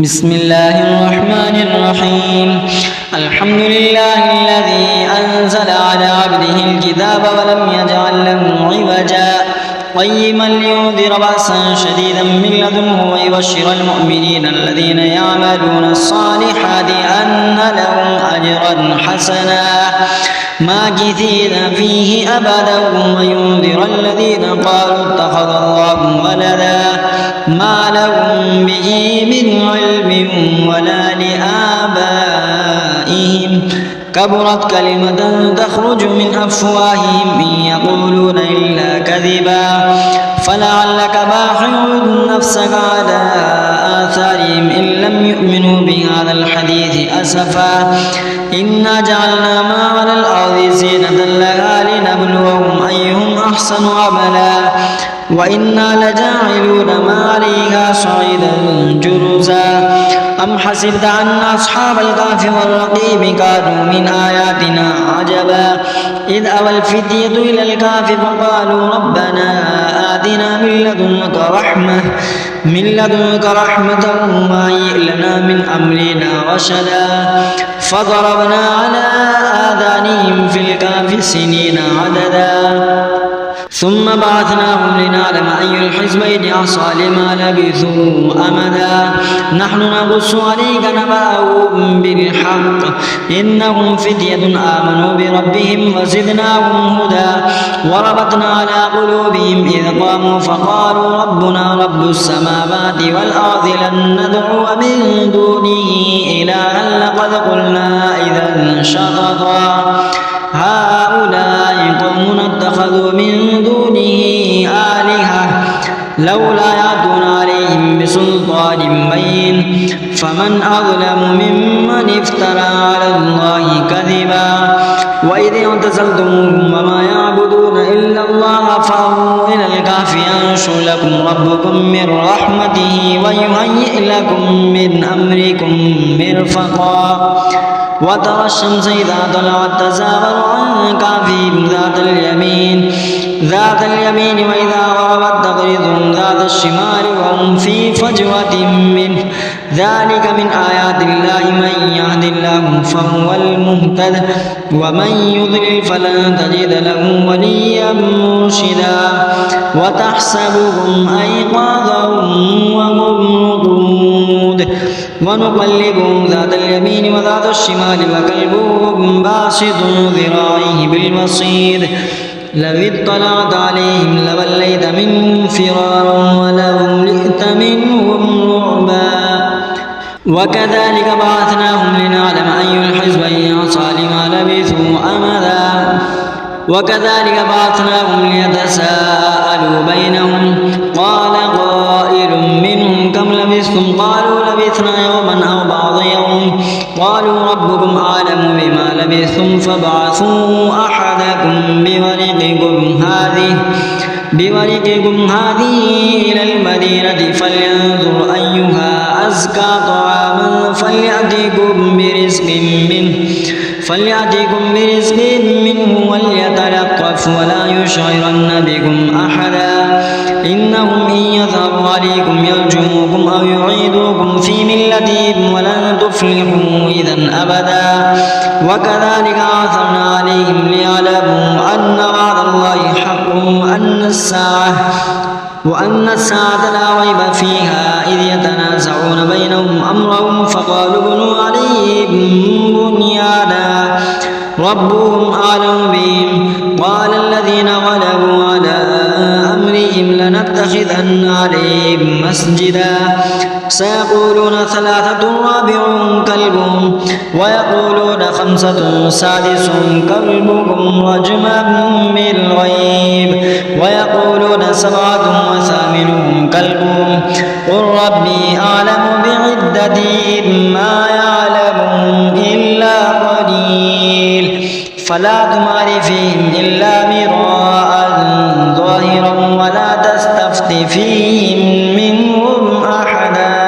بسم الله الرحمن الرحيم الحمد لله الذي أنزل على عبده الكتاب ولم يجعل له عوجا قيما لينذر بأسا شديدا من لدنه ويبشر المؤمنين الذين يعملون الصالحات أن لهم أجرا حسنا ماكثين فيه أبدا وينذر الذين قالوا اتخذ الله ولدا ما لهم به من علم ولا لآبائهم كبرت كلمة تخرج من أفواههم إن يقولون إلا كذبا فلعلك باخع نفسك على آثارهم إن لم يؤمنوا بهذا الحديث أسفا إنا جعلنا ما على الأرض زينة لها لنبلوهم أيهم أحسن عملا وإنا لجاعلون ما عليها صعيدا جرزا أم حسبت أن أصحاب الكهف والرقيم كانوا من آياتنا عجبا إذ أوى الفتية إلى الكهف فقالوا ربنا آتنا من لدنك رحمة وهيئ لنا من أمرنا رشدا فضربنا على آذانهم في الكهف سنين عددا ثم بعثناهم لنعلم أي الحزبين أحصى لما لبثوا أمدا نحن نقص عليك نبأهم بالحق إنهم فتية آمنوا بربهم وزدناهم هدى وربطنا على قلوبهم إذ قاموا فقالوا ربنا رب السماوات والأرض لن ندعو من دونه إلها لقد قلنا إذا شططا هؤلاء قوم اتخذوا من دونه آلهة لولا يأتون عليهم بسلطان بين فمن أظلم ممن افترى على الله كذبا وإذ اعتزلتموهم وما يعبدون إلا الله فأووا إلى الكهف ينشر لكم ربكم من رحمته ويهيئ لكم من أمركم مرفقا وترى الشمس إذا طلعت تزاور عن كهفهم ذات اليمين وإذا غربت تقرضهم ذات الشمال وهم في فجوة منه ذلك من آيات الله من يهد الله فهو المهتد ومن يضلل فلن تجد له وليا مرشدا وتحسبهم أيقاظا وهم رقود ونقلبهم ذات اليمين وذات الشمال وكلبهم باسط ذراعيه بالوصيد لو اطلعت عليهم لوليت منهم فرارا ولملئت منهم رعبا وكذلك بعثناهم لنعلم أي الحزبين أحصى لما لبثوا أمدا وكذلك بعثناهم ليتساءلوا بينهم قال قائل منهم كم لبثتم قالوا لبثنا يوما أو بعض يوم قالوا ربكم أعلم بما لبثتم فابعثوا أحدكم بورقكم هذه إلى المدينة فلينظر أيها أزكى طعاما فليأتيكم برزق منه وليتلطف ولا يشعرن بكم أحدا إنهم إن يظهروا عليكم يرجموكم أو يعيدوكم في ملتهم ولن تفلحوا إذا أبدا وكذلك آثرنا عليهم ليعلموا أن وعد الله حق وأن الساعة لا ريب فيها إذ يتنازعون بينهم أمرهم فقالوا ابنوا عليهم بنيانا ربهم أعلم بهم قال الذين غلبوا على أمرهم لنتخذن عليهم مسجدا سيقولون ثلاثة رابعهم كلبهم ويقولون خمسة سادسهم كلبكم رجما بالغيب ويقولون سبعة وثامنهم كلبهم قل ربي أعلم بعدتهم ما يعلمهم إلا قليل فلا تمار فيهم إلا مراء ظاهرا ولا تستفت فيهم منهم أحدا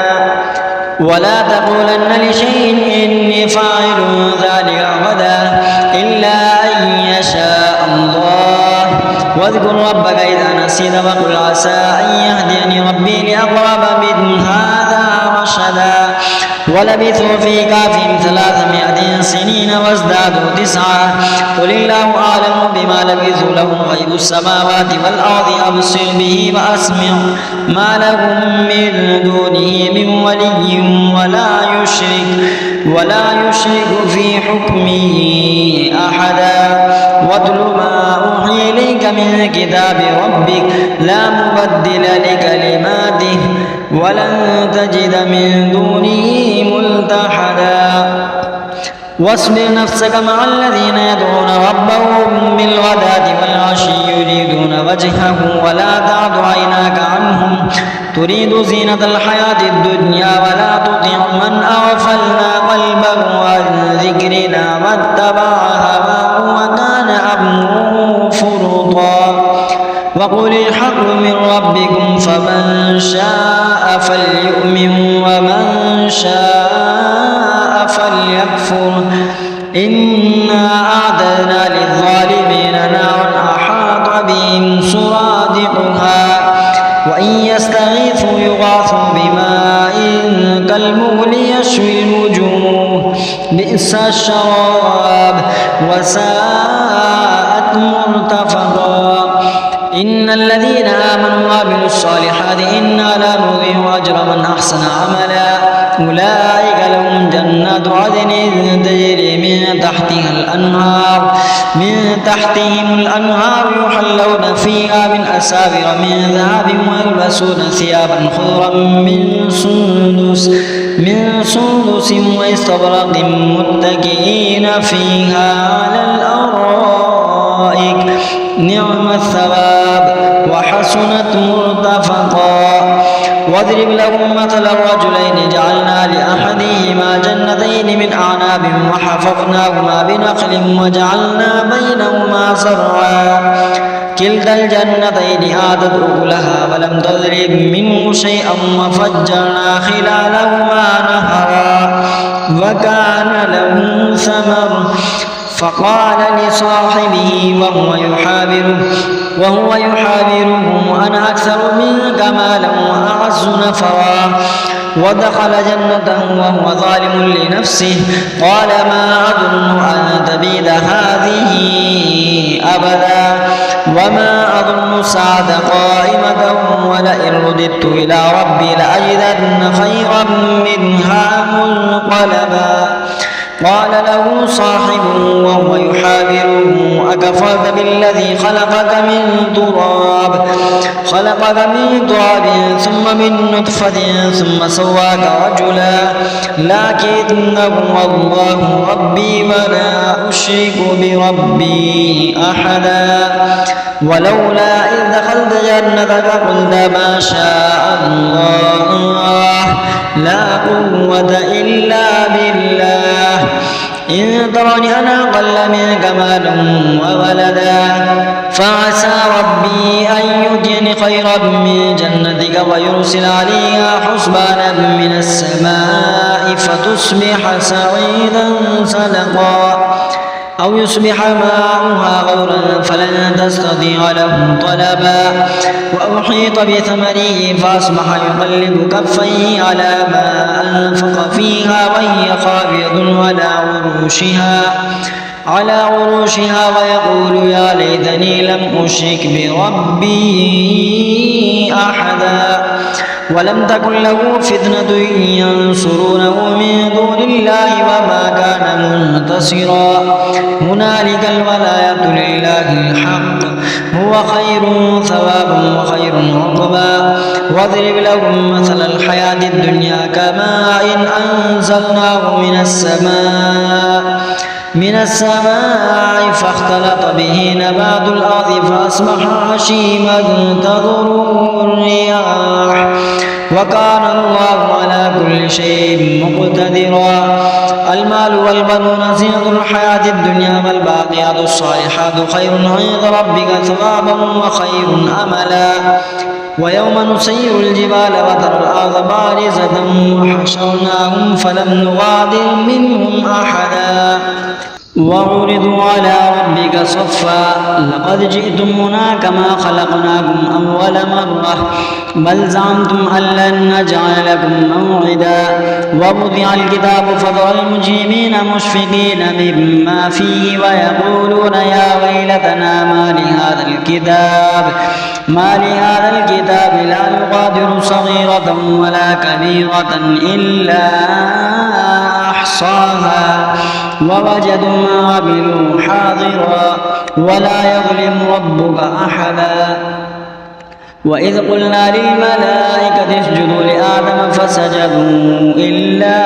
ولا تقولن لشيء إني فاعل ذلك غدا إلا أن يشاء الله واذكر ربك إذا نسيت وقل عسى أن يهديني ربي لأقرب من هذا رشدا ولبثوا في كهفهم 300 سنين وازدادوا 9 قل الله أعلم بما لبثوا له غيب السماوات والأرض أبصر به وأسمع ما لهم من دونه من ولي ولا يشرك في حكمه أحدا واتل ما أوحي إليك من كتاب ربك لا مبدل لكلماته ولن تجد من دونه ملتحدا واصبر نفسك مع الذين يدعون ربهم بالغداة والعشي يريدون وجهه ولا تعد عيناك عنهم تريد زينة الحياة الدنيا ولا تطع من أغفلنا قلبه عن ذكرنا واتبع هواه وكان أمره فرطا وقل الحق من ربكم فمن شاء فليؤمن ومن شاء فليكفر إنا أعتدنا للظالمين نارا أحاط بهم سرادقها وإن يستغيثوا يغاثوا بماء كالمهل يشوي الوجوه بئس الشراب وساءت مرتفقا إن الذين آمنوا وعملوا الصالحات إنا لا نضيع أجر من أحسن عملا أولئك لهم جنات عدن تجري من تحتهم الأنهار يحلون فيها من أساور من ذهب ويلبسون ثيابا خضرا من سندس واستبرق متكئين فيها على الأرائك نعم الثواب وحسنت مرتفقا واضرب لهم مثل الرجلين جعلنا لأحدهما جنتين من أعناب وحفظناهما بنخل وجعلنا بينهما زرعا كلتا الجنتين آتت أكلها ولم تضرب منه شيئا وفجرنا خلالهما نهرا وكان له ثمر فقال لصاحبه وهو يحاوره أنا أكثر منك مالا وأعز نفرا ودخل جنته وهو ظالم لنفسه قال ما أظن أن تبيد هذه أبدا وما أظن الساعة قائمة ولئن رددت إلى ربي لأجدن خيرا منها منقلبا قال له صاحبه وهو يحاوره أكفرت بالذي خلقك من تراب ثم من نطفة ثم سواك رجلا لكن هو الله ربي ولا أشرك بربي أحدا ولولا إذ دخلت جنتك قلت ما شاء الله لا قوة إلا بالله إن ترني أنا أقل منك مالا وولدا فعسى ربي أن يؤتيني خيرا من جنتك ويرسل عليها حسبانا من السماء فتصبح سعيدا زلقا أو يصبح ماؤها غورا فلن تستطيع له طلبا وأحيط بثمره فأصبح يقلب كفيه على ما أنفق فيها وهي خاوية على عروشها ويقول يا ليتني لم أشرك بربي أحدا ولم تكن له فتنة ينصرونه من دون الله وما كان منتصرا هنالك الولاية لله الحق هو خير ثوابا وخير عقبا واضرب لهم مثل الحياة الدنيا كماء أنزلناه من السماء فاختلط به نبات الأرض فأصبح هشيما تذروه الرياح وكان الله على كل شيء مقتدرا المال والبنون زينة الحياة الدنيا والباقيات الصالحات خير عند ربك ثوابا وخير أملا ويوم نسير الجبال وترى الأرض بارزة وحشرناهم فلم نغادر منهم أحدا وعرضوا على ربك صفا لقد جئتمونا كما خلقناكم أول مرة بل زعمتم أن لن نجعل لكم موعدا ووضع الكتاب فترى المجرمين مشفقين مما فيه ويقولون يا ويلتنا ما لهذا الكتاب لا يغادر صغيرة ولا كبيرة إلا أحصاها ووجدوا ما عملوا حاضرا ولا يظلم ربك أحدا وإذ قلنا للملائكة اسجدوا لآدم فسجدوا إلا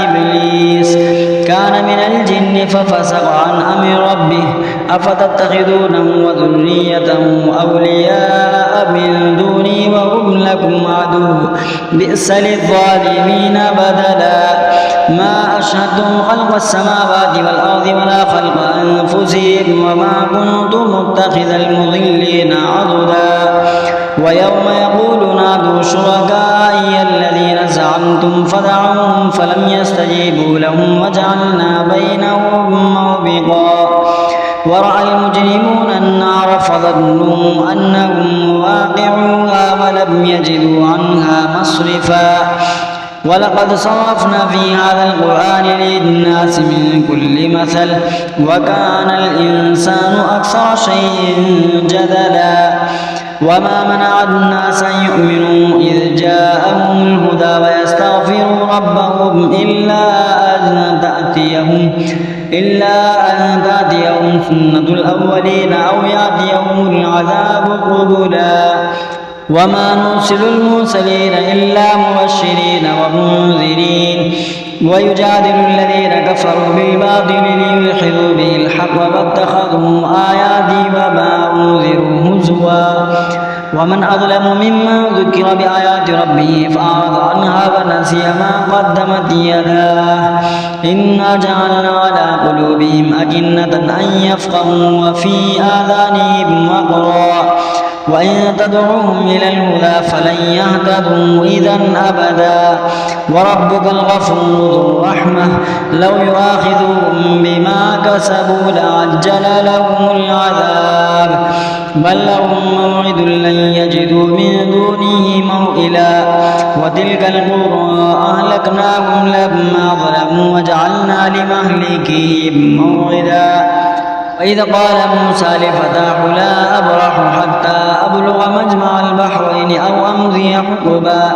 إبليس كان من الجن ففسق عن أمر ربه أفتتخذونه وذريته أولياء من دوني وهم لكم عدو بئس للظالمين بدلا ما أشهدتم خلق السماوات والأرض ولا خلق أنفسهم وما كنت متخذ المضلين عضدا ويوم يقول نادوا شركائي الذين زعمتم فدعوهم فلم يستجيبوا لهم وجعلنا بينهم موبقا ورأى المجرمون النار فظنوا أنهم واقعوها ولم يجدوا عنها مصرفا ولقد صرفنا في هذا القرآن للناس من كل مثل وكان الإنسان أكثر شيء جدلا وما منع الناس أن يؤمنوا إذ جاءهم الهدى ويستغفروا ربهم إلا أن تأتيهم سنة الأولين أو يأتيهم العذاب قبلا وما نرسل المرسلين إلا مبشرين ومنذرين ويجادل الذين كفروا بالباطل ليدحضوا به الحق واتخذوا آياتي وما أنذروا هزوا ومن أظلم ممن ذكر بآيات ربه فأعرض عنها ونسي ما قدمت يداه إنا جعلنا على قلوبهم أكنة أن يفقهوا وفي آذانهم وقرا وإن تدعوهم إلى الهدى فلن يهتدوا إذا أبدا وربك الغفور ذو الرحمة لو يؤاخذهم بما كسبوا لعجل لهم العذاب بل لهم موعد لن يجدوا من دونه موئلا وتلك القرى أهلكناهم لما ظلموا وجعلنا لمهلكهم موعدا وإذ قال موسى لفتاه لا أبرح حتى أبلغ مجمع البحرين أو أمضي حقبا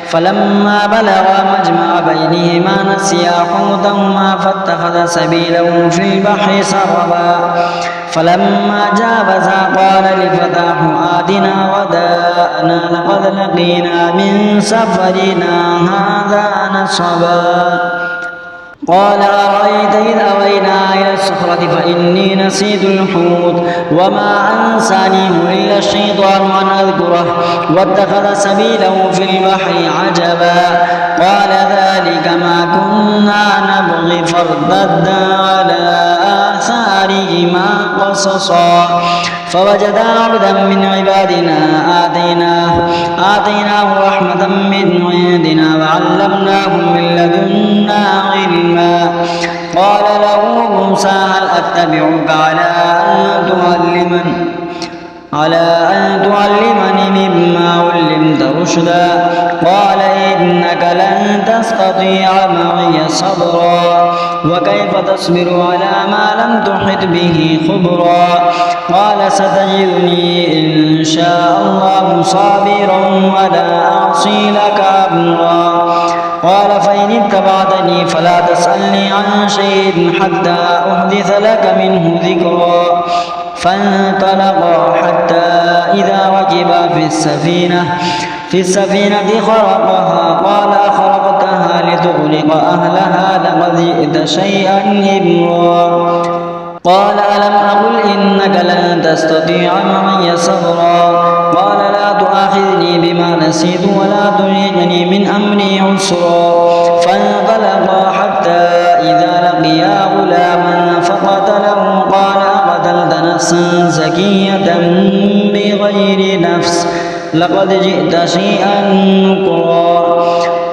فلما بلغا مجمع بينهما نسيا حوتهما فاتخذ سبيله في البحر سربا فلما جاوزا قال لفتاه آتنا غداءنا لقد لقينا من سفرنا هذا نصبا قال أرأيت إذ أوينا إلى الصخرة فإني نسيت الحوت وما أنسانيه إلا الشيطان أن أذكره واتخذ سبيله في البحر عجبا قال ذلك ما كنا نبغي فارتدا على آثارهما قصصا فوجدا عبدا من عبادنا آتيناه رحمة من عندنا وعلمناه من لدنا علما قال له موسى هل أتبعك على أن تعلمني مما علمت رشدا قال إنك لن تستطيع معي صبرا وكيف تصبر على ما لم تحط به خبرا قال ستجدني إن شاء الله صابرا ولا أعصي لك أمرا قال فإن اتبعتني فلا تسألني عن شيء حتى أحدث لك منه ذكرا فانطلقا حتى إذا ركبا في السفينة خرقها قال أخرقتها لتغرق أهلها لقد جئت شيئا إمرا قال ألم أقل إنك لن تستطيع معي صبرا قال لا تؤاخذني بما نسيت ولا ترهقني من أمري عسرا فانطلقا حتى إذا لقيا غلاما فقتله قال أقتلت نفسا زكية بغير نفس لقد جئت شيئا نكرا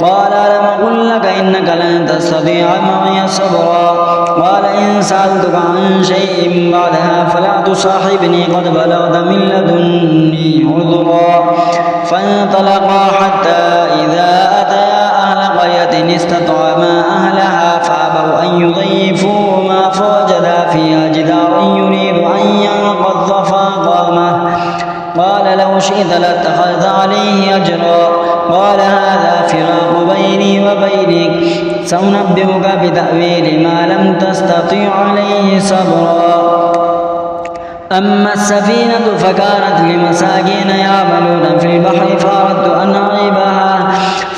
قال ألم أقل لك إنك لن تستطيع معي صبرا قال إن سألتك عن شيء بعدها فلا تصاحبني قد بلغت من لدني عذرا فانطلقا حتى إذا أتيا أهل قرية استطعما أهلها فأبوا أن يضيفوهما فوجدا فيها جدارا يريد أن ينقض فأقامه قال لو شئت لاتخذت عليه أجرا قال هذا فراق بيني وبينك سأنبئك بتأويل ما لم تستطع عليه صبرا أما السفينة فكانت لمساكين يعملون في البحر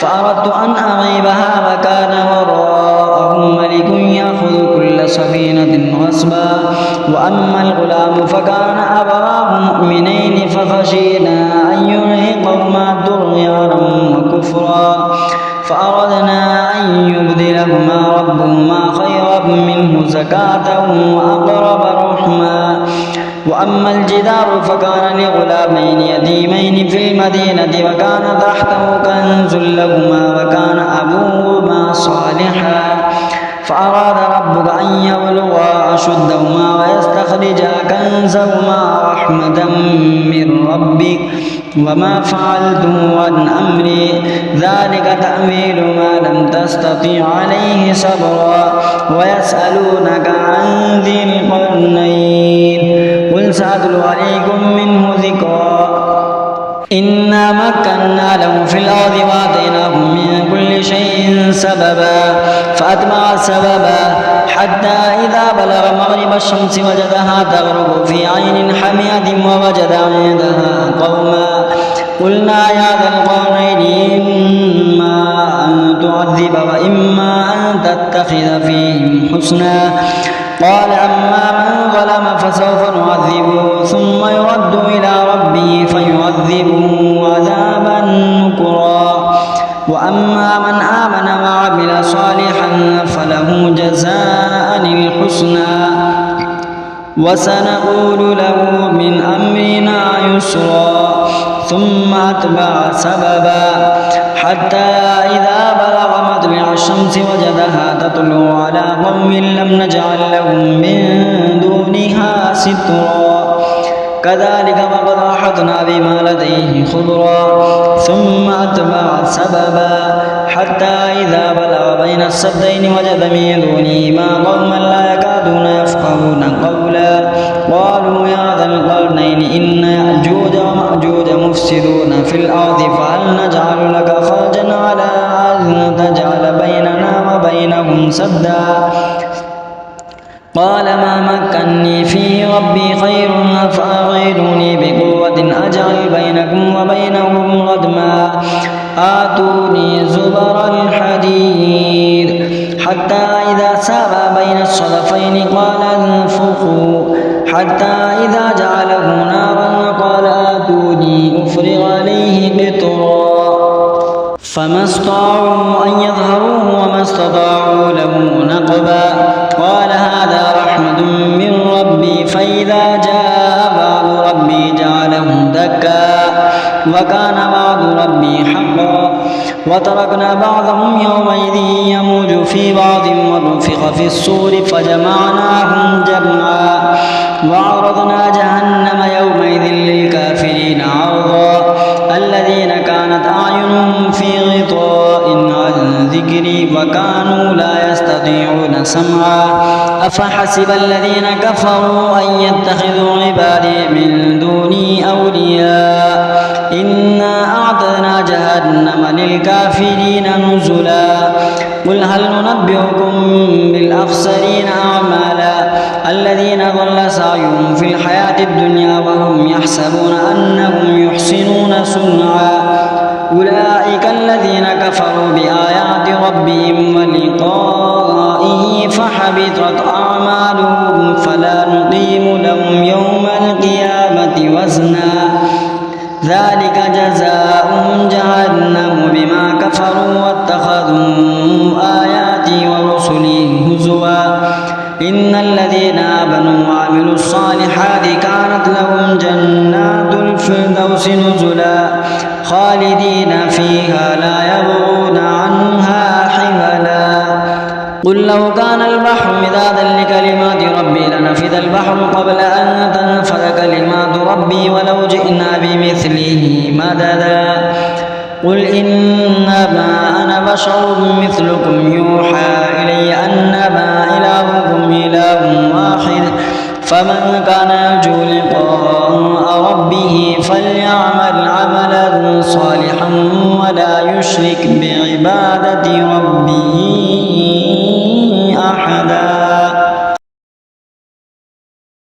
فأردت أن أعيبها وكان وراءهم ملك يأخذ كل سفينة غصبا وأما الغلام فكان أبواه مؤمنين فخشينا أن يرهقهما طغيانا وكفرا فأردنا أن يبدلهما ربهما خيرا منه زكاة وأقرب رحما وأما الجدار فكان لغلامين يتيمين في المدينة وكان تحته كنز لهما وكان أبوهما صالحا فأراد ربك أن يبلغا أشدهما ويستخرجا كنزهما رحمة من ربك وما فعلته عن أمري ذلك تأويل ما لم تستطيع عليه صبرا ويسألونك عن ذي القرنين قل سأتلو عليكم منه ذكرا إنا مكنا له في الأرض وآتيناه من كل شيء سببا فأتبع سببا حتى إذا بلغ مغرب الشمس وجدها تغرب في عين حمية ووجد عندها قوما قلنا يا ذا القرنين إما أن تعذب وإما أن تتخذ فيهم حسنا قال أما من ظلم فسوف نعذبه ثم يرد إلى ربه فيعذبه عذابا نكرا وأما من آمن وعمل صالحا فله جزاء الحسنى وسنقول له من أمرنا يسرا ثم أتبع سببا حتى إذا بلغ مطلع الشمس وجدها تطلع على قوم لم نجعل لهم من دونها سترا كذلك فقد أحطنا بما لديه خبرا ثم أتبع سببا حتى إذا بلغ بين السدين وجد من دونهما قوما لا يكادون يفقهون قولا قالوا يا ذا القرنين إن يأجوج ومأجوج مفسدون في الأرض فهل نجعل لك خرجا على أن تجعل بيننا وبينهم سدا قال ما مكني فيه ربي خير فأعينوني بقوة أجعل بينكم وبينهم ردما آتوني زبر الحديد حتى إذا ساوى بين الصدفين قال انفخوا حتى إذا جعله نارا قال آتوني أفرغ عليه قطرا فما استطاعوا أن يظهروه وما استطاعوا له نقبا قال هذا رحمة من ربي فإذا جاء بعض ربي جعله دكا وكان بعض ربي حقا وتركنا بعضهم يومئذ يموج في بعض ونفخ في الصور فجمعناهم جمعا وعرضنا جهنم يومئذ للكافرين عرضا الذين كانت أعينهم في غطاء عن ذكري وكانوا لا يستطيعون سمعا أفحسب الذين كفروا أن يتخذوا عبادي من دوني أولياء إنا أعتدنا جهنم للكافرين نزلا قل هل ننبئكم بالأخسرين أعمالا الذين ضل سعيهم في الحياة الدنيا وهم يحسبون أنهم يحسنون صنعا أولئك الذين كفروا بآيات ربهم ولقائه فحبطت أعمالهم فلا نقيم لهم يوم القيامة وزنا ذلك جزاؤهم جهنم بما كفروا واتخذوا آياتي ورسلي هزوا إن الذين آمنوا وعملوا الصالحات كانت لهم جنات الفردوس نزلا خالدين فيها لا يبغون عنها قل لو كان البحر مدادا لكلمات ربي لنفد البحر قبل أن تنفذ كلمات ربي ولو جئنا بمثله مددا قل إنما أنا بشر مثلكم يوحى إلي أنما إلهكم إله واحد فمن كان يرجو لقاء ربه فليعمل عملا صالحا ولا يشرك بعبادة ربه